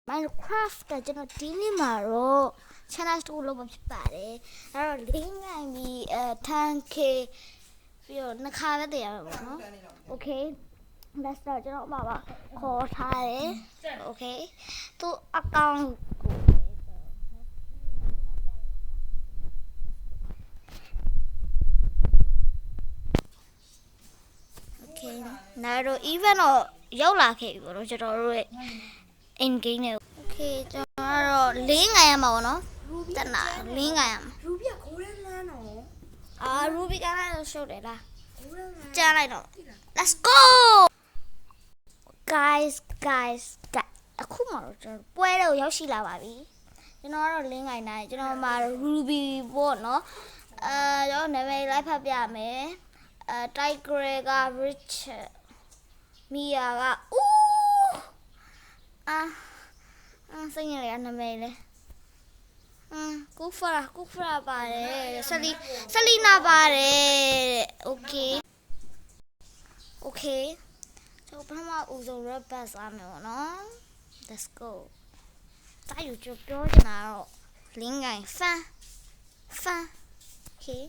Minecraft ကကျွန်တော်ဒီနေ့မှာတော့ challenge တစ်ခုလုပ်မှာဖြစ်ပါတယ်အဲ့တော့လင်းနိုင်ပြီး10k ပြီးတော့နှစ်ခါပဲတည်ရမှာပေါ့နော် Okay let's start ကျွန်တော်အမပါခေါ်ထားတယ် Okay သူ account ကိုနာတော့ even တော့ရောက်လာခဲ့ပြီပေါ့နော်ကျွန်တော်တို့ရဲ့ in game နဲ့ Okay ကျွန်တော်ကတော့လင်းငိုင်ရမှာပေါ့နော်တက်နာလင်းငိုင်ရမှာ Ruby ကခိုးရဲလမ်းတော့ Ruby ကလည်းရှုပ်တယ်လား ခိုးရဲလမ်း ကြားလိုက်တော့ Let's go guys အခုမှတော့ကျွန်တော်ပွဲတွေကိုရောက်ရှိလာပါပြီကျွန်တော်ကတော့လင်းငိုင်နိုင်ကျွန်တော်မှာ Ruby ပေါ့နော်ကျွန်တော်နာမည်လိုက်ဖတ်ပြမယ်Tiger က Rich Mia ကစိတ်ညစ်ရနာမည်လေကူဖရာပါတယ်ဆလီနာပါတယ် Okay ကျွန်တော်ပထမဦးဆုံး red bus အားမယ်ပေါ့နော် Let's go တာယူပြောချင်တာတော့လင်းငိုင် fan Okay